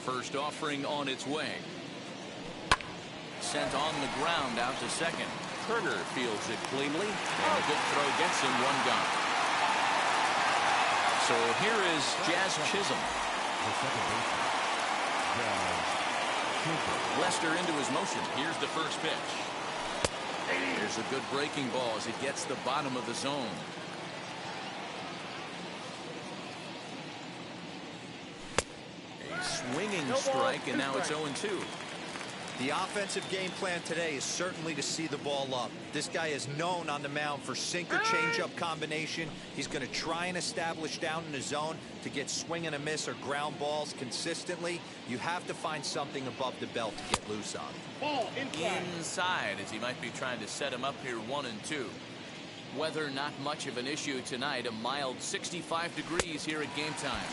First offering on its way. Sent on the ground out to second. Turner fields it cleanly, and a good throw gets him one gone. So here is Jazz Chisholm. Lester into his motion. Here's the first pitch. Here's a good breaking ball as it gets the bottom of the zone. A swinging strike, and now it's 0-2. The offensive game plan today is certainly to see the ball up. This guy is known on the mound for sinker changeup combination. He's going to try and establish down in the zone to get swing and a miss or ground balls consistently. You have to find something above the belt to get loose on. Ball inside as he might be trying to set him up here 1-2. Weather not much of an issue tonight. A mild 65 degrees here at game time.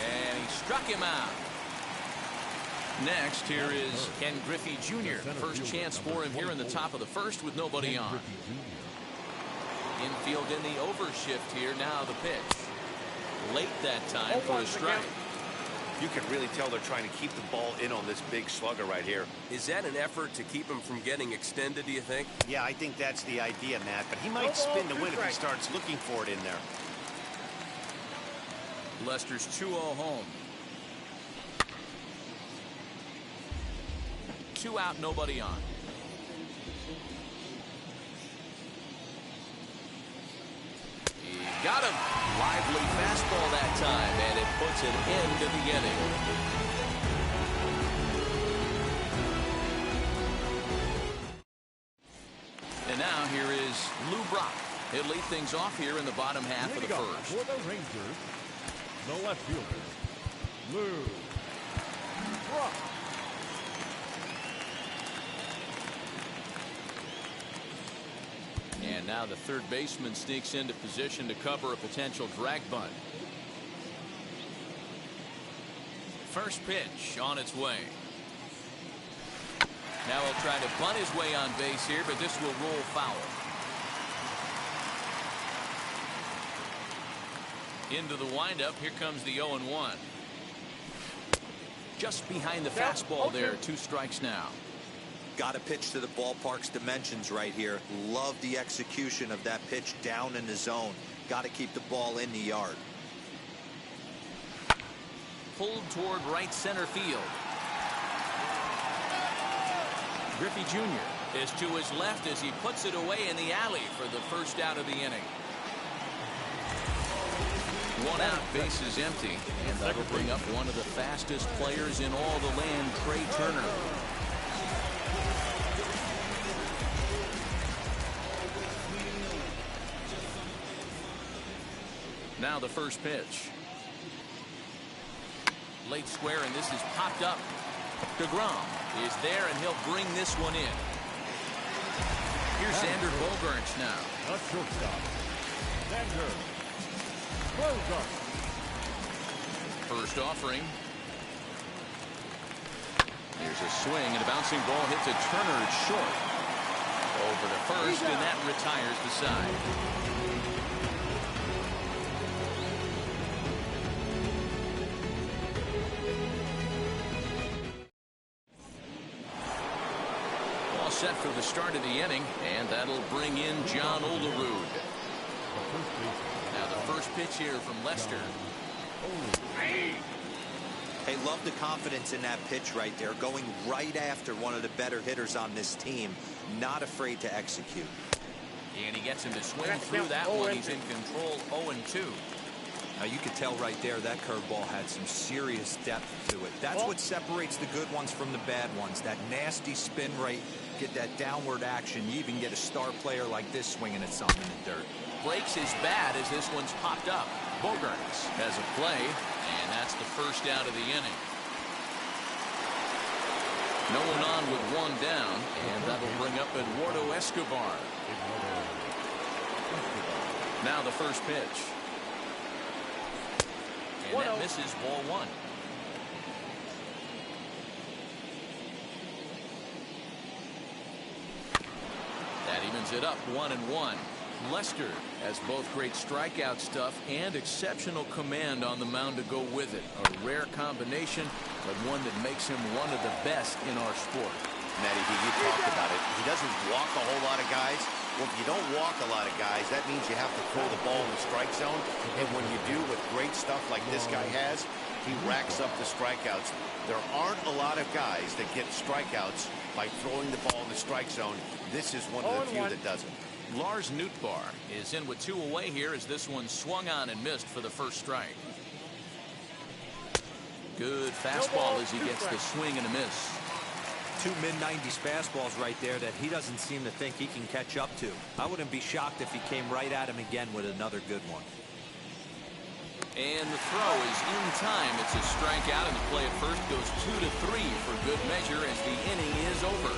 And he struck him out. Next, here is Ken Griffey Jr. First chance for him here in the top of the first with nobody on. Infield in the overshift here. Now the pitch. Late that time for a strike. You can really tell they're trying to keep the ball in on this big slugger right here. Is that an effort to keep him from getting extended, do you think? Yeah, I think that's the idea, Matt. But he might spin to win if he starts looking for it in there. Lester's 2-0 home. 2 out, nobody on. He got him. Lively fastball that time, and it puts an end to the inning. And now here is Lou Brock. He'll lead things off here in the bottom half of the first. For the Rangers, the left fielder, Lou Brock. And now the third baseman sneaks into position to cover a potential drag bunt. First pitch on its way. Now he'll try to bunt his way on base here, but this will roll foul. Into the windup. Here comes the 0-1. Just behind the fastball there. 2 strikes now. Got to pitch to the ballpark's dimensions right here. Love the execution of that pitch down in the zone. Got to keep the ball in the yard. Pulled toward right center field. Griffey Jr. is to his left as he puts it away in the alley for the first out of the inning. 1 out, bases empty, and that'll bring up one of the fastest players in all the land, Trey Turner. Now the first pitch. Late square, and this is popped up. DeGrom is there, and he'll bring this one in. Here's Xander Bogaerts now. A shortstop, Xander Bogaerts. First offering. Here's a swing, and a bouncing ball hits a Turner. It's short. Over to first, and that retires the side. Set for the start of the inning, and that'll bring in John Olerud. Now the first pitch here from Lester. Hey, love the confidence in that pitch right there, going right after one of the better hitters on this team, not afraid to execute. And he gets him to swing through that one. He's in control. 0-2. Now you could tell right there that curveball had some serious depth to it. That's what separates the good ones from the bad ones. That nasty spin rate, get that downward action. You even get a star player like this swinging at something in the dirt. Breaks his bat as this one's popped up. Bogaerts has a play, and that's the first out of the inning. No one on with 1 down, and that'll bring up Eduardo Escobar. Now the first pitch. And that misses, ball 1. That evens it up 1-1. Lester has both great strikeout stuff and exceptional command on the mound to go with it. A rare combination, but one that makes him one of the best in our sport. Matty, you talked about it. He doesn't walk a whole lot of guys. Well, if you don't walk a lot of guys, that means you have to throw the ball in the strike zone. And when you do with great stuff like this guy has, he racks up the strikeouts. There aren't a lot of guys that get strikeouts by throwing the ball in the strike zone. This is one of the few that doesn't. Lars Nootbaar is in with 2 away here as this one swung on and missed for the first strike. Good fastball as he gets the swing and a miss. 2 mid-90s fastballs right there that he doesn't seem to think he can catch up to. I wouldn't be shocked if he came right at him again with another good one. And the throw is in time. It's a strikeout, and the play at first goes 2-3 for good measure as the inning is over.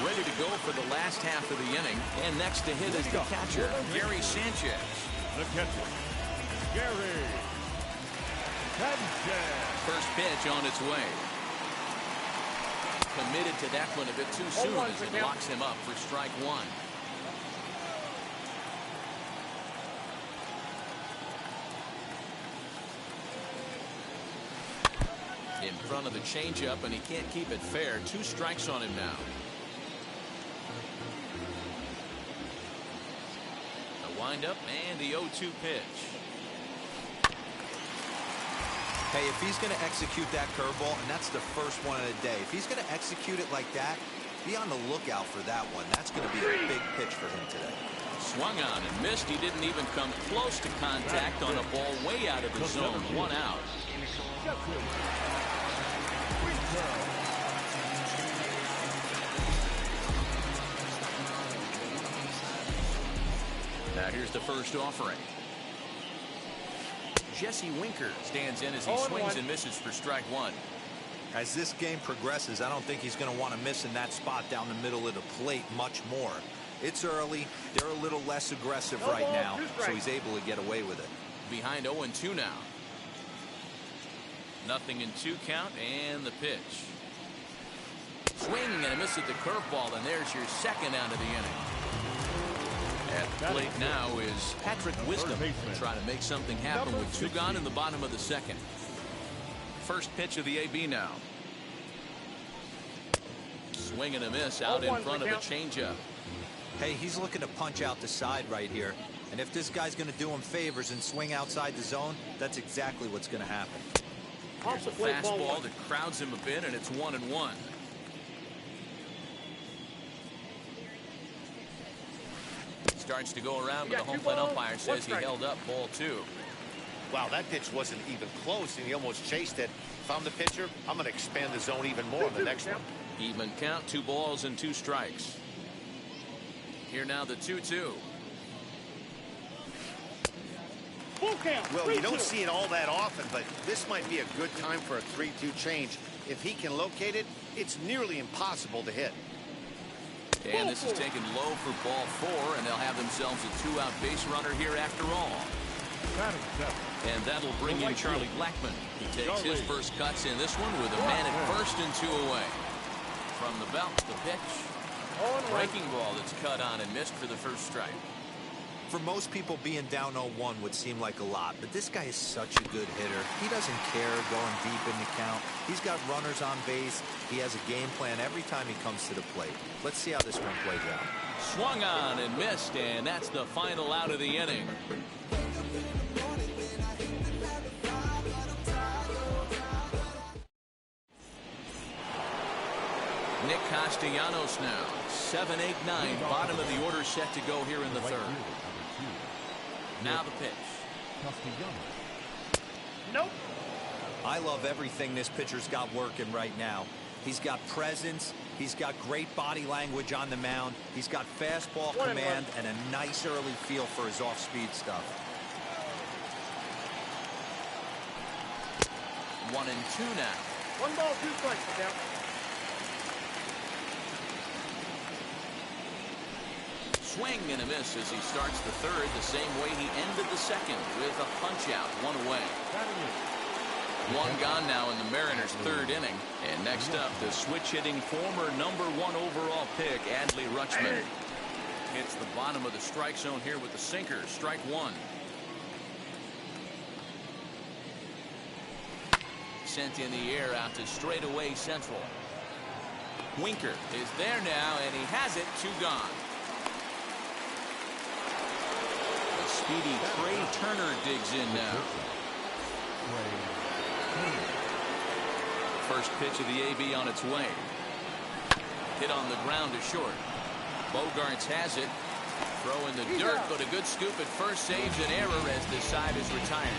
Ready to go for the last half of the inning, and next to hit is the catcher, Gary Sanchez. The catcher, Gary Sanchez. First pitch on its way. Committed to that one a bit too soon as it locks him up for strike one. In front of the changeup, and he can't keep it fair. 2 strikes on him now. The windup and the 0-2 pitch. Hey, if he's going to execute that curveball, and that's the first one of the day, if he's going to execute it like that, be on the lookout for that one. That's going to be a big pitch for him today. Swung on and missed. He didn't even come close to contact on a ball way out of the zone. 1 out. Now here's the first offering. Jesse Winker stands in as he swings and misses for strike one. As this game progresses, I don't think he's going to want to miss in that spot down the middle of the plate much more. It's early. They're a little less aggressive right now, so he's able to get away with it. Behind 0-2 now. 0-2 count, and the pitch. Swing and a miss at the curveball, and there's your second out of the inning. At the plate now is Patrick Wisdom, trying to make something happen with 2 gone in the bottom of the second. First pitch of the AB now. Swing and a miss out in front of a changeup. Hey, he's looking to punch out the side right here. And if this guy's going to do him favors and swing outside the zone, that's exactly what's going to happen. Here's a fastball that crowds him a bit, and it's 1-1. Starts to go around, but the home plate umpire says he held up ball 2. Wow, that pitch wasn't even close, and he almost chased it. If I'm the pitcher, I'm going to expand the zone even more on the next one. Even count, 2 balls and 2 strikes. Here now the 2-2. Well, you don't see it all that often, but this might be a good time for a 3-2 change. If he can locate it, it's nearly impossible to hit. And this is taken low for ball 4, and they'll have themselves a 2-out base runner here after all. And that'll bring in Charlie Blackmon. He takes his first cuts in this one with a man at first and 2 away. From the belt, the pitch. Breaking ball that's cut on and missed for the first strike. For most people, being down 0-1 would seem like a lot, but this guy is such a good hitter. He doesn't care going deep in the count. He's got runners on base. He has a game plan every time he comes to the plate. Let's see how this one plays out. Swung on and missed, and that's the final out of the inning. Nick Castellanos now. 7-8-9, bottom of the order set to go here in the third. Now the pitch. Nope. I love everything this pitcher's got working right now. He's got presence. He's got great body language on the mound. He's got fastball command and a nice early feel for his off-speed stuff. 1-2 now. 1 ball, 2 strikes now. Swing and a miss as he starts the third the same way he ended the second with a punch out, 1 away. 1 gone now in the Mariners' third inning. And next up, the switch-hitting former #1 overall pick, Adley Rutschman. Hits the bottom of the strike zone here with the sinker, strike 1. sent in the air out to straightaway central. Winker is there now, and he has it. 2 gone. The speedy Trey Turner digs in now. First pitch of the AB on its way. Hit on the ground to short. Bogarts has it. Throw in the dirt, but a good scoop at first saves an error as the side is retired.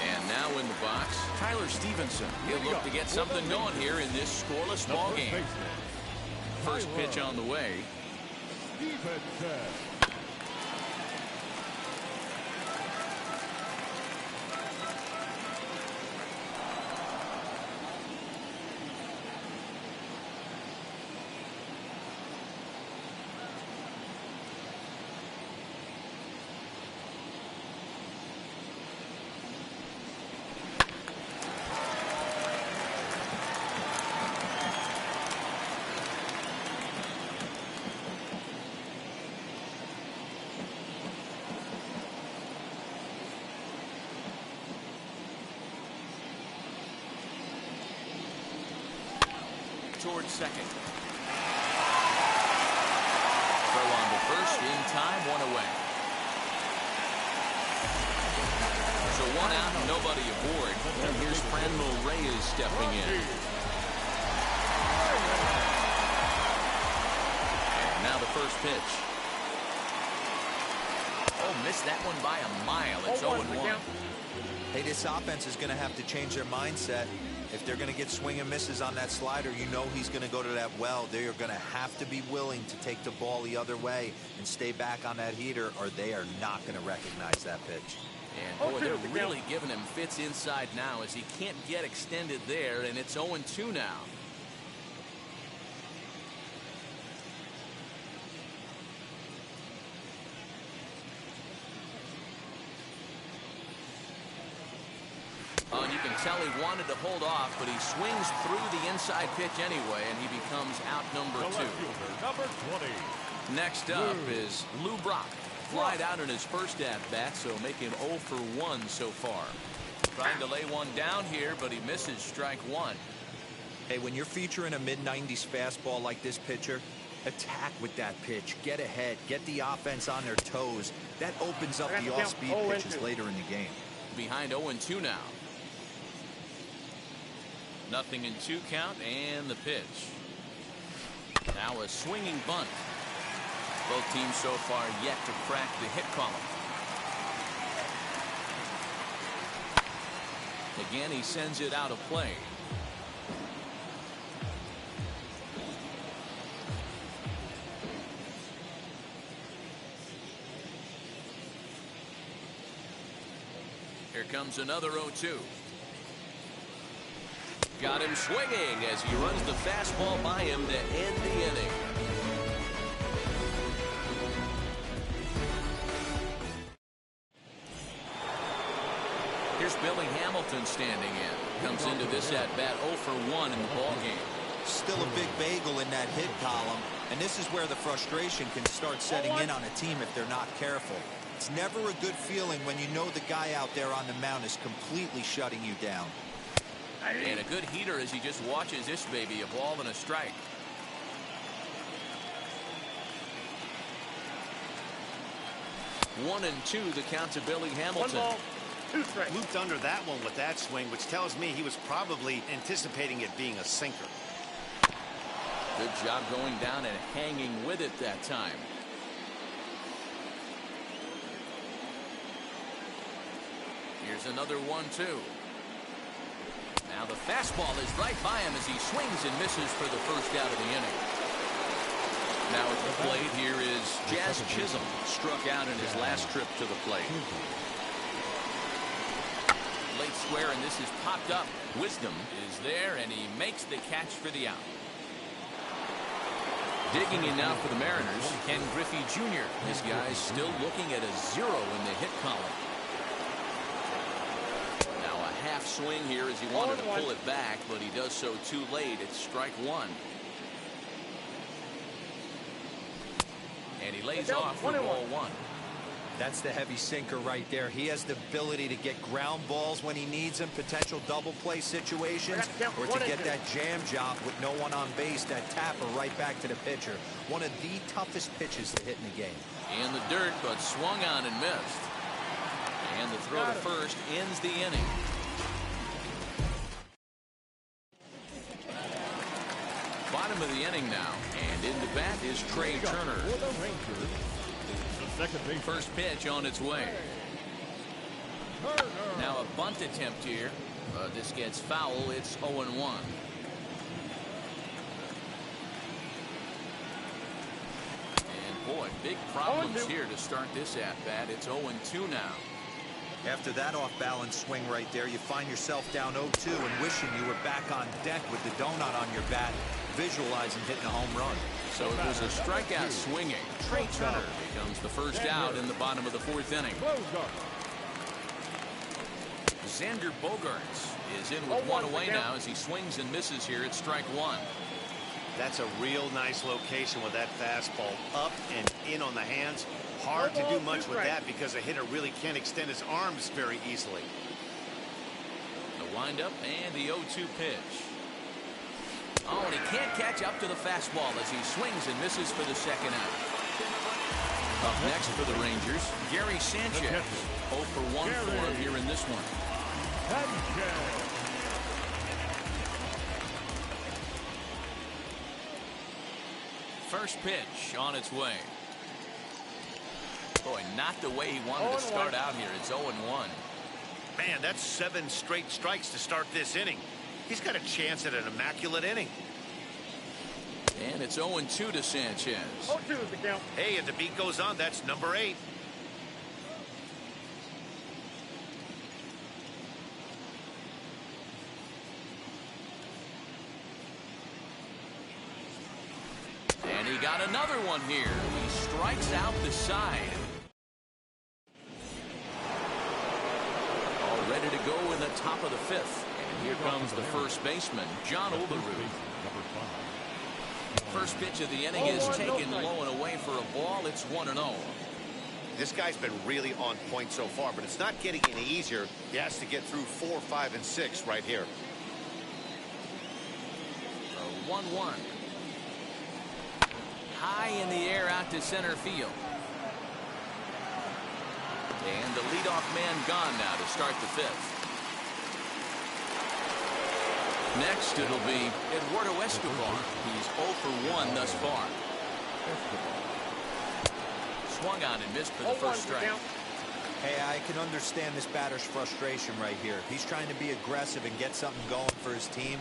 And now in the box, Tyler Stevenson. He'll look to get something going here in this scoreless ball game. First pitch on the way. Towards second. Throw on to first in time, 1 away. So 1 out, nobody aboard. And here's Franmil Reyes stepping in. And now the first pitch. Oh, missed that one by a mile. It's 0-1. Hey, this offense is going to have to change their mindset. If they're going to get swing and misses on that slider, you know he's going to go to that well. They are going to have to be willing to take the ball the other way and stay back on that heater, or they are not going to recognize that pitch. And boy, they're really giving him fits inside now as he can't get extended there, and it's 0-2 now. Oh, and you can tell he wanted to hold off, but he swings through the inside pitch anyway, and he becomes out number 2. Number 20. Next up is Lou Brock. Flied out in his first at-bat, so make him 0 for 1 so far. Trying to lay one down here, but he misses strike 1. Hey, when you're featuring a mid-90s fastball like this pitcher, attack with that pitch. Get ahead. Get the offense on their toes. That opens up the off-speed pitches later in the game. Behind 0-2 now. 0-2 count, and the pitch. Now a swinging bunt. Both teams so far yet to crack the hit column. Again, he sends it out of play. Here comes another 0-2. Got him swinging as he runs the fastball by him to end the inning. Here's Billy Hamilton standing in. Comes into this at-bat 0 for 1 in the ballgame. Still a big bagel in that hit column, and this is where the frustration can start setting in on a team if they're not careful. It's never a good feeling when you know the guy out there on the mound is completely shutting you down. And a good heater as he just watches this baby, a ball and a strike. One and 2, the count to Billy Hamilton. 1 ball, 2 strikes. Looped under that one with that swing, which tells me he was probably anticipating it being a sinker. Good job going down and hanging with it that time. Here's another 1-2. Now the fastball is right by him as he swings and misses for the first out of the inning. Now at the plate here is Jazz Chisholm, struck out in his last trip to the plate. Late square, and this is popped up. Wisdom is there, and he makes the catch for the out. Digging in now for the Mariners, Ken Griffey Jr. This guy's still looking at a 0 in the hit column. Now a half swing here as he wanted to pull it back, but he does so too late. It's strike 1. And he lays off for ball one. That's the heavy sinker right there. He has the ability to get ground balls when he needs them, potential double play situations, or to get that jam job with no one on base, that tapper right back to the pitcher. One of the toughest pitches to hit in the game. In the dirt, but swung on and missed. And the throw to first ends the inning. Bottom of the inning now, and in the bat is Trey Turner. First pitch on its way. Now a bunt attempt here. This gets foul. It's 0-1. And boy, big problems here to start this at-bat. It's 0-2 now. After that off-balance swing right there, you find yourself down 0-2 and wishing you were back on deck with the donut on your bat, visualizing hitting a home run. So it was a strikeout swinging. Trey Turner becomes the first out in the bottom of the fourth inning. Xander Bogaerts is in with one away now as he swings and misses here at strike one. That's a real nice location with that fastball up and in on the hands. Hard to do much with that because a hitter really can't extend his arms very easily. The windup and the 0-2 pitch. Oh, and he can't catch up to the fastball as he swings and misses for the second out. Up next for the Rangers, Gary Sanchez. 0 for 1 for him here in this one. First pitch on its way. Boy, not the way he wanted to start out here. It's 0-1. Man, that's 7 straight strikes to start this inning. He's got a chance at an immaculate inning. And it's 0-2 to Sanchez. 0-2 is the count. Hey, and the beat goes on. That's number 8. And he got another one here. He strikes out the side. All ready to go in the top of the fifth. And here comes the first baseman, John Olerud. First pitch of the inning is taken low and away for a ball. It's 1-0. This guy's been really on point so far, but it's not getting any easier. He has to get through 4, 5, and 6 right here. 1-1. High in the air out to center field. And the leadoff man gone now to start the fifth. Next, it'll be Eduardo Escobar. He's 0 for 1 thus far. Swung on and missed for the first strike. Hey, I can understand this batter's frustration right here. He's trying to be aggressive and get something going for his team.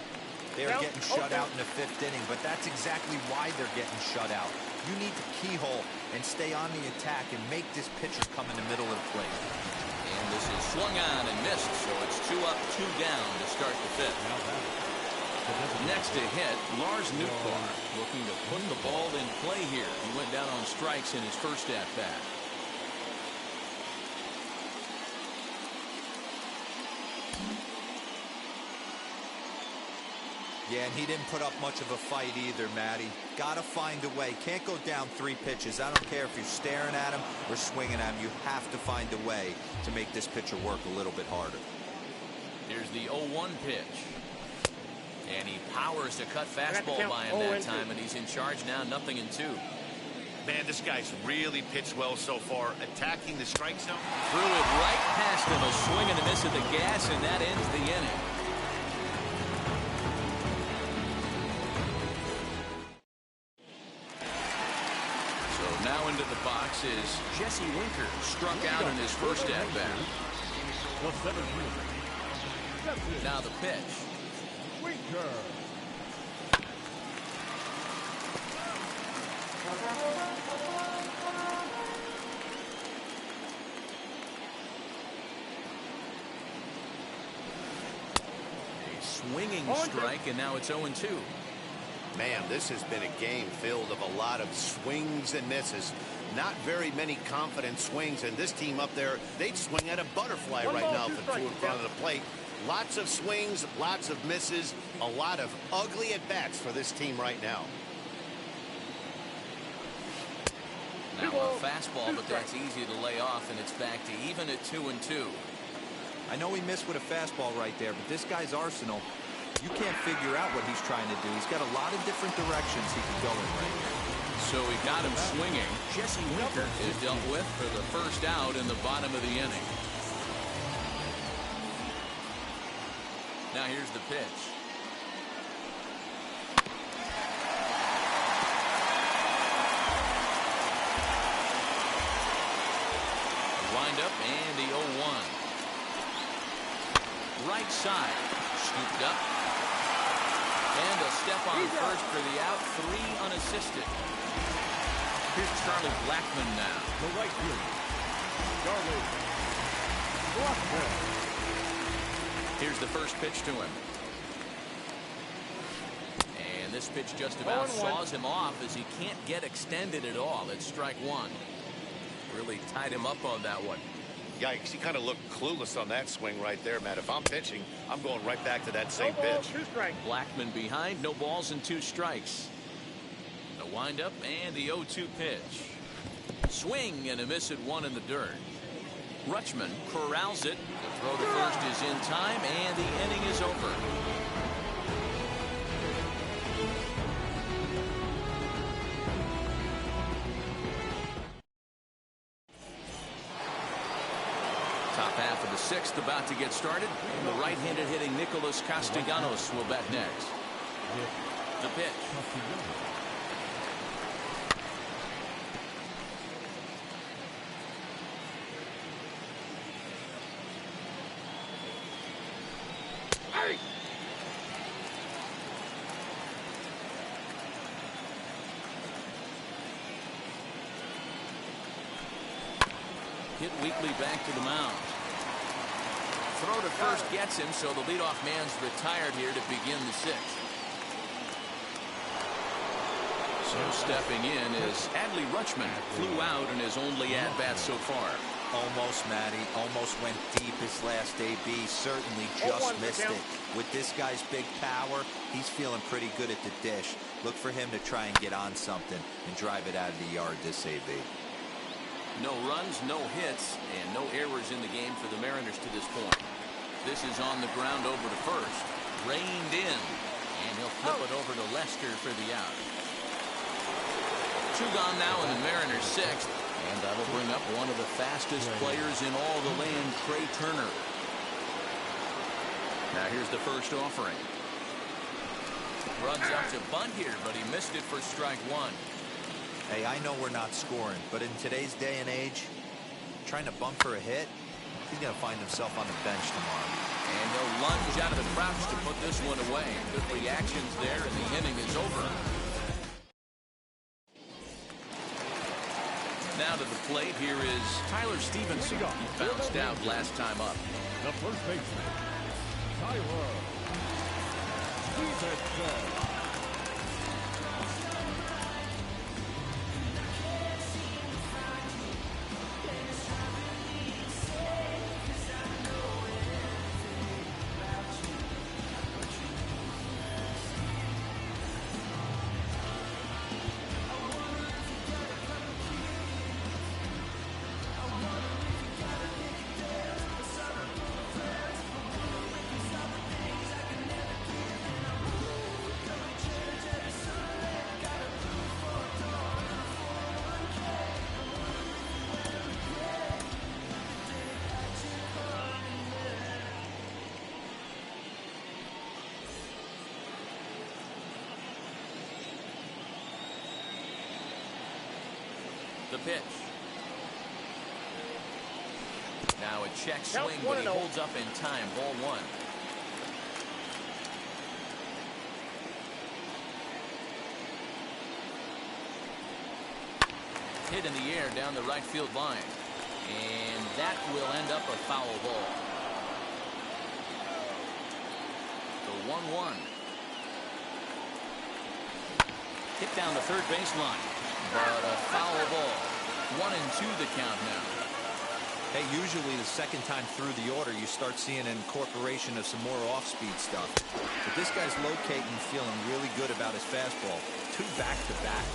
They are getting shut out in the 5th inning, but that's exactly why they're getting shut out. You need to keyhole and stay on the attack and make this pitcher come in the middle of the plate. And this is swung on and missed, so it's 2 up, 2 down to start the fifth. Next to hit, Lars Nootbaar, looking to put the ball in play here. He went down on strikes in his first at-bat. Yeah, and he didn't put up much of a fight either, Matty. Gotta find a way. Can't go down 3 pitches. I don't care if you're staring at him or swinging at him. You have to find a way to make this pitcher work a little bit harder. Here's the 0-1 pitch. And he powers to cut fastball by him that time, and he's in charge now, 0-2. Man, this guy's really pitched well so far, attacking the strike zone. Threw it right past him, a swing and a miss at the gas, and that ends the inning. So now into the box is Jesse Winker, struck out in his first at-bat. Now the pitch. Winker. A swinging strike, and now it's 0-2. Man, this has been a game filled of a lot of swings and misses. Not very many confident swings, and this team up there, they'd swing at a butterfly right now if it flew in front of the plate. Lots of swings, lots of misses, a lot of ugly at-bats for this team right now. Now a fastball, but that's easy to lay off, and it's back to even at 2-2. I know he missed with a fastball right there, but this guy's arsenal, you can't figure out what he's trying to do. He's got a lot of different directions he can go in right here. So he got him swinging. Jesse Winker is dealt with for the first out in the bottom of the inning. Now here's the pitch. Wind up and the 0-1. Right side, scooped up. And a step on first for the out, 3 unassisted. Here's Charlie Blackmon now. The right fielder, Charlie Blackmon. Here's the first pitch to him. And this pitch just about saws him off as he can't get extended at all. It's strike 1. Really tied him up on that one. Yikes, he kind of looked clueless on that swing right there, Matt. If I'm pitching, I'm going right back to that same pitch. Blackmon behind, no balls and 2 strikes. The windup and the 0-2 pitch. Swing and a miss at 1 in the dirt. Rutschman corrals it. The throw to first is in time, and the inning is over. Top half of the 6th about to get started. And the right-handed hitting Nicholas Castellanos will bat next. The pitch. Hit weakly back to the mound. Throw to first gets him, so the leadoff man's retired here to begin the 6th. So stepping in is Adley Rutschman. Flew out in his only at-bat so far. Almost, Matty. Almost went deep his last AB. Certainly just missed it. With this guy's big power, he's feeling pretty good at the dish. Look for him to try and get on something and drive it out of the yard this AB. No runs, no hits, and no errors in the game for the Mariners to this point. This is on the ground over to first. Reined in, and he'll flip it over to Lester for the out. 2 gone now in the Mariners' 6th, and that'll bring up one of the fastest players in all the land, Trey Turner. Now here's the first offering. Runs up to bunt here, but he missed it for strike 1. Hey, I know we're not scoring, but in today's day and age, trying to bump for a hit, he's going to find himself on the bench tomorrow. And he'll lunge out of the crouch to put this one away. Good reactions there, and the inning is over. Now to the plate, here is Tyler Stevenson. He bounced out last time up. The first baseman, Tyler Stevenson. The pitch. Now a check swing, but he holds up in time. Ball 1. Hit in the air down the right field line. And that will end up a foul ball. The 1-1. Hit down the third baseline. But a foul ball. 1-2 the count now. Hey, usually the second time through the order, you start seeing an incorporation of some more off-speed stuff. But this guy's locating, feeling really good about his fastball. 2 back-to-back.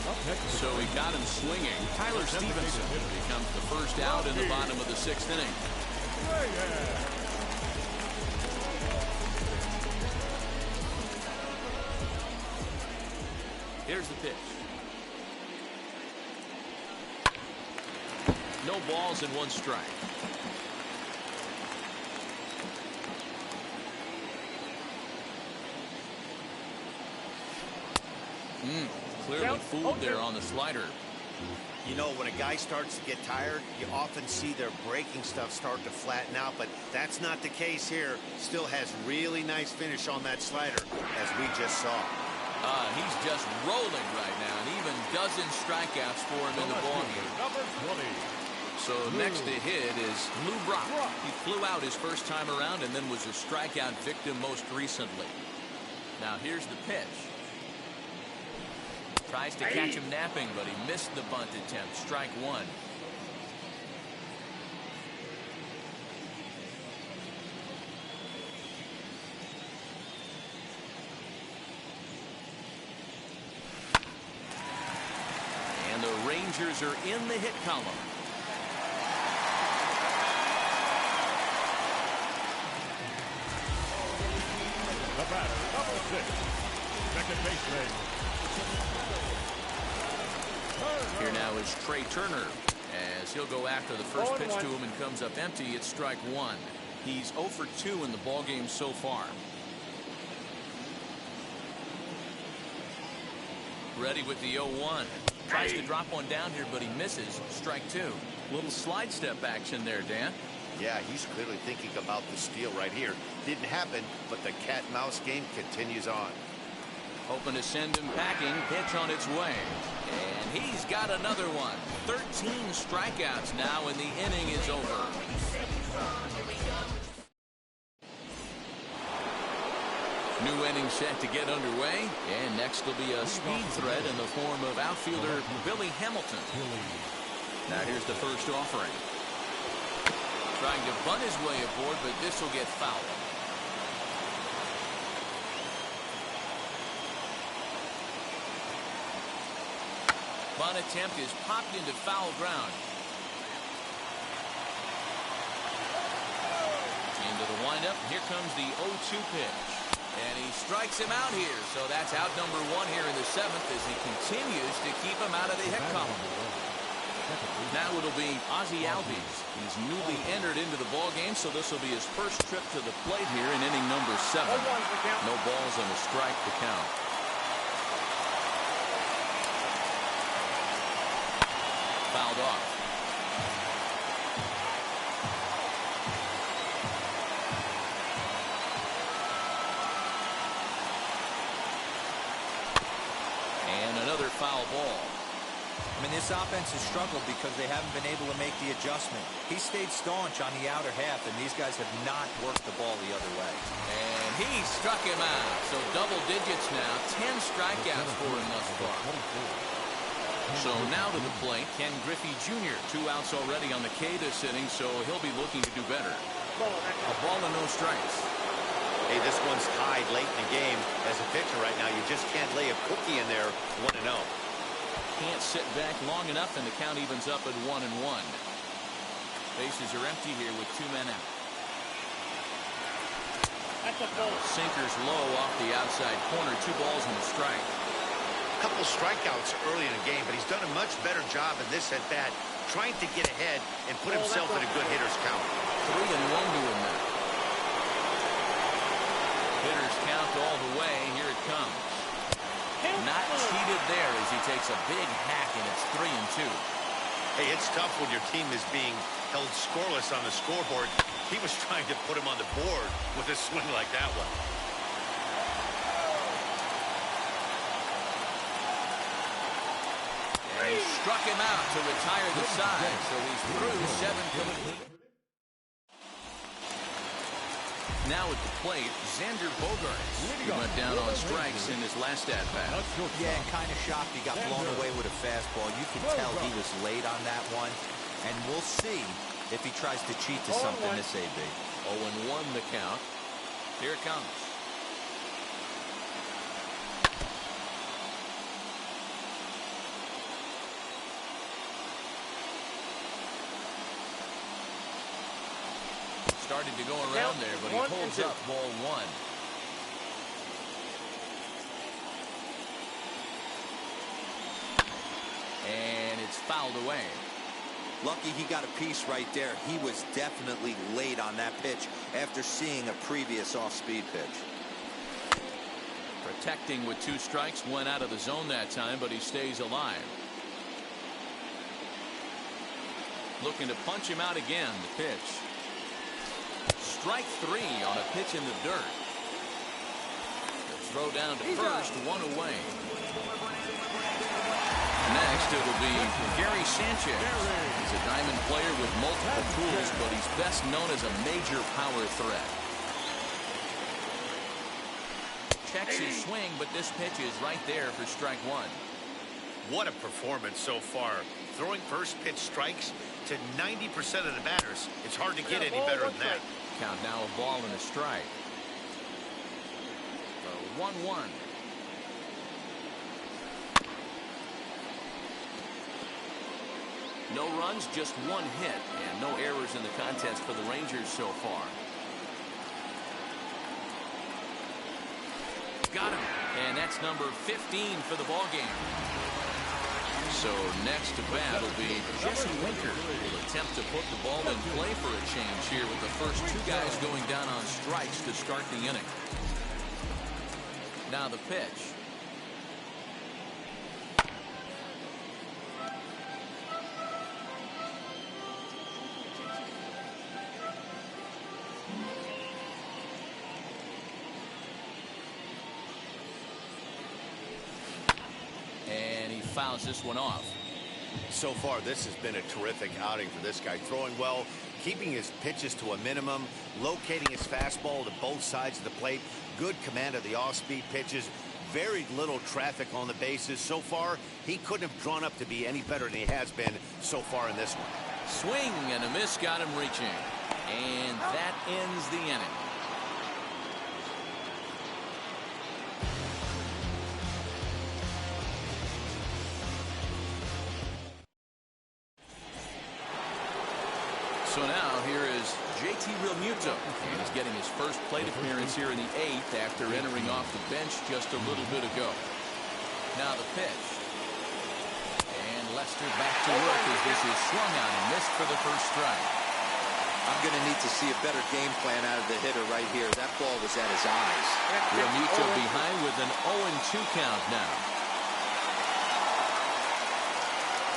So he got him swinging. Tyler Stevenson becomes the first out in the bottom of the 6th inning. Here's the pitch. No balls and 1 strike. Clearly fooled there on the slider. You know, when a guy starts to get tired, you often see their breaking stuff start to flatten out, but that's not the case here. Still has really nice finish on that slider, as we just saw. He's just rolling right now, and even dozen strikeouts for him in the ballgame. Number 20. So next to hit is Lou Brock. He flew out his first time around and then was a strikeout victim most recently. Now here's the pitch. Tries to catch him napping, but he missed the bunt attempt. Strike 1. And the Rangers are in the hit column. The batter, number 6. Second baseman. Here now is Trey Turner as he'll go after the first pitch to him and comes up empty. It's strike 1. He's 0 for 2 in the ballgame so far. Ready with the 0-1. Tries to drop one down here, but he misses. Strike 2. Little slide step action there, Dan. Yeah, he's clearly thinking about the steal right here. Didn't happen, but the cat-mouse game continues on. Hoping to send him packing. Pitch on its way. And he's got another one. 13 strikeouts now, and the inning is over. New inning set to get underway. And next will be a speed threat in the form of outfielder Billy Hamilton. Now here's the first offering. Trying to bunt his way aboard, but this will get fouled. Bunt attempt is popped into foul ground. Into the windup. Here comes the 0-2 pitch. And he strikes him out here. So that's out number 1 here in the 7th as he continues to keep him out of the hit column. Now it'll be Ozzie Albies. He's newly entered into the ballgame, so this will be his first trip to the plate here in inning number 7. No balls and a strike to count. Fouled off. And another foul ball. I mean, this offense has struggled because they haven't been able to make the adjustment. He stayed staunch on the outer half, and these guys have not worked the ball the other way. And he struck him out. So double digits now. 10 strikeouts for him thus far. So now to the plate, Ken Griffey Jr. 2 outs already on the K this inning, so he'll be looking to do better. A ball and no strikes. Hey, this one's tied late in the game. As a pitcher right now, you just can't lay a cookie in there 1-0. Can't sit back long enough, and the count evens up at 1-1. Bases are empty here with 2 men out. Sinker's low off the outside corner. 2 balls and a strike. Couple strikeouts early in the game, but he's done a much better job in this at bat, trying to get ahead and put himself in a good hitter's count. 3-1 to him now. Hitter's count all the way. Here it comes. Not cheated there as he takes a big hack, and it's 3-2. Hey, it's tough when your team is being held scoreless on the scoreboard. He was trying to put him on the board with a swing like that one. And he struck him out to retire the side, so he's through 7 complete. Now at the plate, Xander Bogaerts. He went down on strikes in his last at-bat. Yeah, and kind of shocked he got blown away with a fastball. You can tell he was late on that one, and we'll see if he tries to cheat to something this AB. 0-1 the count. Here it comes. started to go around there, but he holds up ball one. And it's fouled away. Lucky he got a piece right there. He was definitely late on that pitch after seeing a previous off-speed pitch. Protecting with 2 strikes, went out of the zone that time, but he stays alive. Looking to punch him out again. The pitch. Strike 3 on a pitch in the dirt. The throw down to first, 1 away. Next, it'll be Gary Sanchez. He's a diamond player with multiple tools, but he's best known as a major power threat. Checks his swing, but this pitch is right there for strike 1. What a performance so far. Throwing first pitch strikes to 90% of the batters. It's hard to get any better than that. Count now a ball and a strike. 1-1. No runs, just 1 hit, and no errors in the contest for the Rangers so far. Got him, and that's number 15 for the ballgame. So next to bat will be Jesse Winker. Will attempt to put the ball in play for a change here with the first 2 guys going down on strikes to start the inning. Now the pitch. Fouls this one off. So far, this has been a terrific outing for this guy. Throwing well, keeping his pitches to a minimum, locating his fastball to both sides of the plate, good command of the off-speed pitches, very little traffic on the bases. So far, he couldn't have drawn up to be any better than he has been so far in this one. Swing and a miss got him reaching. And that ends the inning. So now here is JT Realmuto, and he's getting his first plate appearance here in the 8th after entering off the bench just a little bit ago. Now the pitch. And Lester back to work as this is swung on and missed for the first strike. I'm going to need to see a better game plan out of the hitter right here. That ball was at his eyes. Realmuto behind with an 0-2 count now.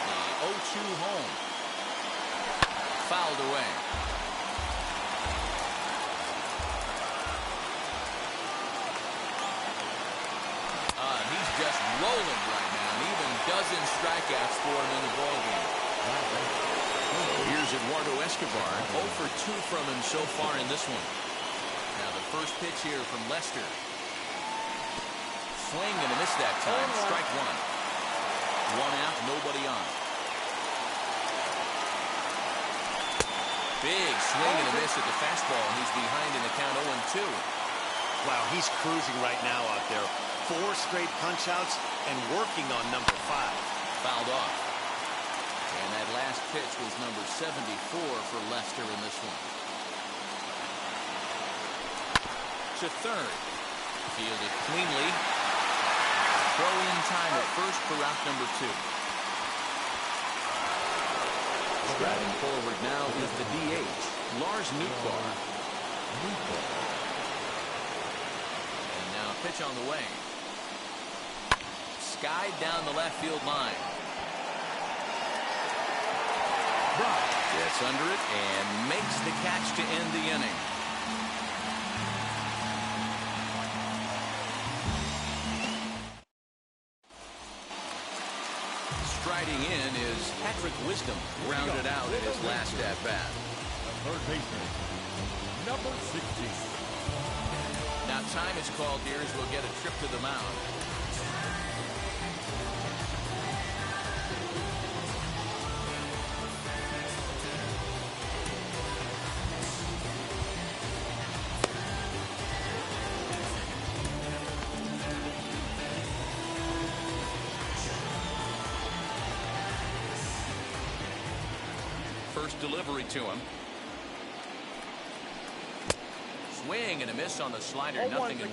The 0-2 home. Fouled away. He's just rolling right now, and even dozen strikeouts for him in the ballgame. Here's Eduardo Escobar, 0 for 2 from him so far in this one. Now the first pitch here from Lester. Swing and a miss that time. Strike 1. 1 out, nobody on. Big swing and a miss at the fastball, and he's behind in the count 0-2. Wow, he's cruising right now out there. 4 straight punch-outs and working on number 5. Fouled off. And that last pitch was number 74 for Lester in this one. To third. Fielded cleanly. Throw in time at first for out number 2. Striding forward now is the DH, Lars Nootbaar. And now pitch on the way. Skied down the left field line. Gets under it and makes the catch to end the inning. Striding in is Patrick Wisdom, grounded out at his last at-bat. Third baseman, number 16. Now time is called here as we'll get a trip to the mound. First delivery to him. Swing and a miss on the slider, 0-1.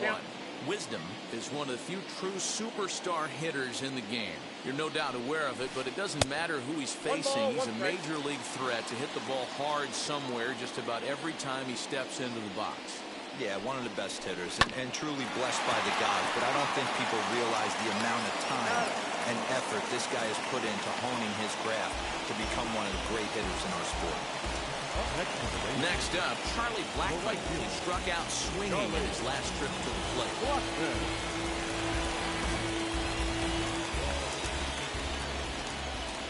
Wisdom is one of the few true superstar hitters in the game. You're no doubt aware of it, but it doesn't matter who he's facing. He's a major league threat to hit the ball hard somewhere just about every time he steps into the box. Yeah, one of the best hitters and truly blessed by the gods, but I don't think people realize the amount of time and effort this guy has put into honing his craft to become one of the great hitters in our sport. Next up, Charlie Blackmon. He struck out swinging in his last trip to the plate.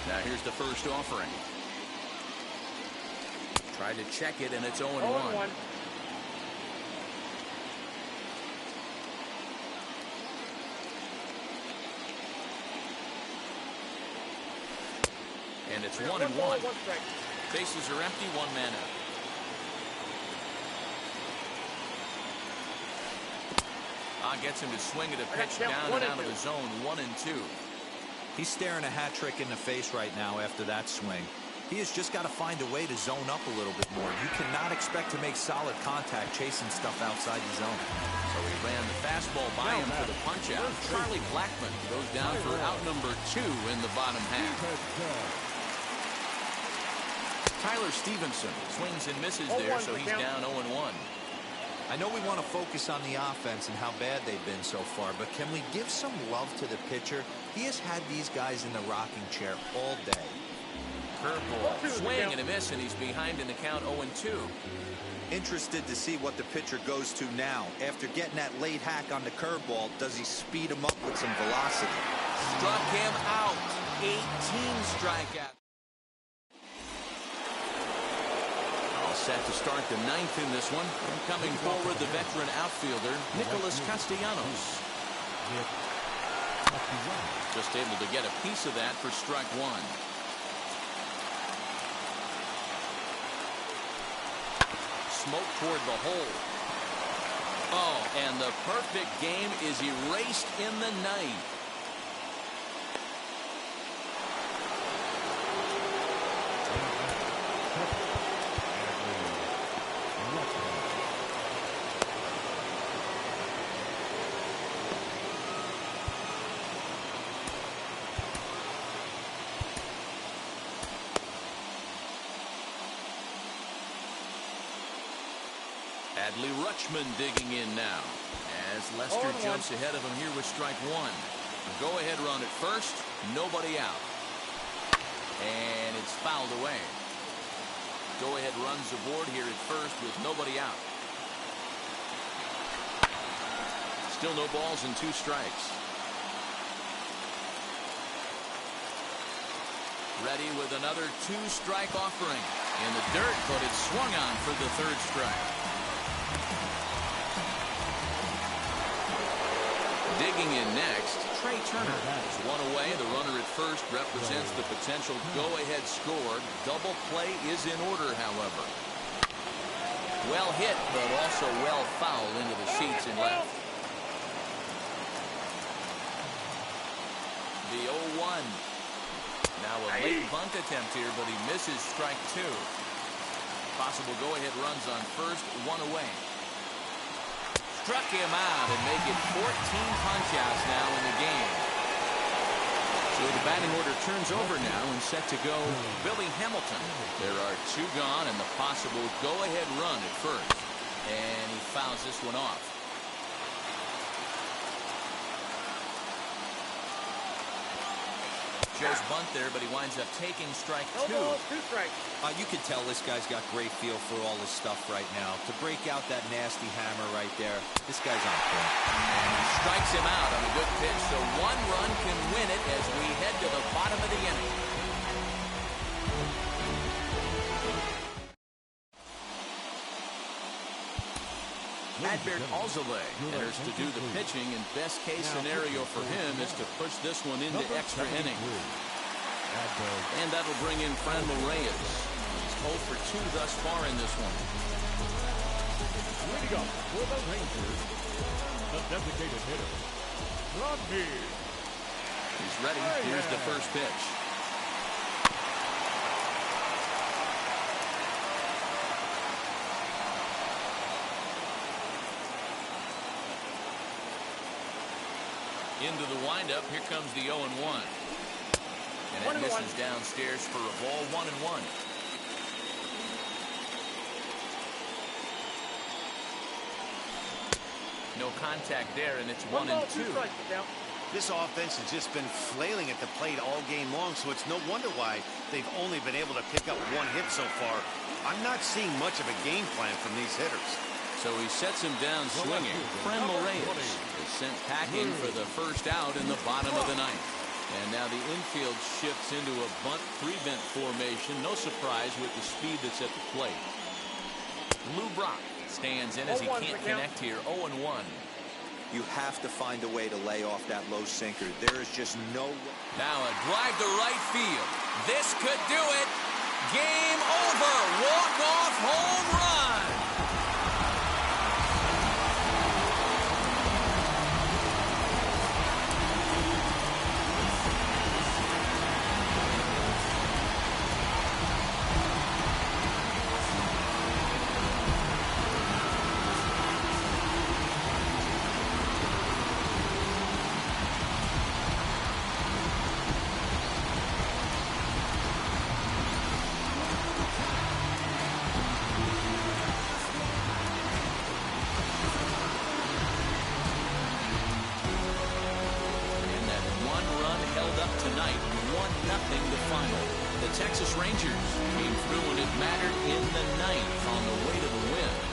Now here's the first offering. Tried to check it, and it's 0-1. And it's 1-1. Bases are empty, one man out. Gets him to swing at a pitch down and out of the zone, 1-2. He's staring a hat trick in the face right now after that swing. He has just got to find a way to zone up a little bit more. You cannot expect to make solid contact chasing stuff outside the zone. So he ran the fastball by him for the punch out. Charlie Blackmon goes down for out number 2 in the bottom half. Tyler Stevenson swings and misses there, so he's down 0-1. I know we want to focus on the offense and how bad they've been so far, but can we give some love to the pitcher? He has had these guys in the rocking chair all day. Curveball, swing and a miss, and he's behind in the count, 0-2. Interested to see what the pitcher goes to now. After getting that late hack on the curveball, does he speed him up with some velocity? Struck him out. 18 strikeouts. Set to start the 9th in this one. And coming forward, the veteran outfielder, Nicholas Castellanos. Just able to get a piece of that for strike 1. Smoke toward the hole. Oh, and the perfect game is erased in the 9th. Adley Rutschman digging in now as Lester jumps ahead of him here with strike 1. Go-ahead run at first, nobody out. And it's fouled away. Go-ahead runs aboard here at first with nobody out. Still no balls and 2 strikes. Ready with another 2-strike offering. In the dirt, but it's swung on for the 3rd strike. Digging in next, Trey Turner is 1 away. The runner at first represents the potential go-ahead score. Double play is in order, however. Well hit, but also well fouled into the seats in left. The 0-1. Now a late bunt attempt here, but he misses strike 2. Possible go-ahead runs on first, 1 away. Struck him out and make it 14 punch-outs now in the game. So the batting order turns over now and set to go Billy Hamilton. There are 2 gone and the possible go-ahead run at first. And he fouls this one off. Joe's bunt there, but he winds up taking strike 2. You can tell this guy's got great feel for all this stuff right now. To break out that nasty hammer right there, this guy's on point. And he strikes him out on a good pitch, so 1 run can win it as we head to the bottom of the inning. Adbert Alzolay enters to do the pitching, and best case scenario for him is to push this one into extra innings. And that'll bring in Franmil Reyes. He's 0 for 2 thus far in this one. Leading up for the Rangers, the designated hitter, Rodney. He's ready. Here's the first pitch. Into the windup. Here comes the 0-1. And it misses downstairs for a ball, 1-1. No contact there, and it's 1-2. This offense has just been flailing at the plate all game long, so it's no wonder why they've only been able to pick up 1 hit so far. I'm not seeing much of a game plan from these hitters. So he sets him down swinging. Fren Reyes is sent packing for the first out in the bottom of the 9th. And now the infield shifts into a bunt 3-bent formation. No surprise with the speed that's at the plate. Lou Brock stands in as he can't connect here. 0-1. You have to find a way to lay off that low sinker. There is just no way. Now a drive to right field. This could do it. Game over. Walk-off home run. Tonight, 1-0 the final. The Texas Rangers came through when it mattered in the 9th on the way to the win.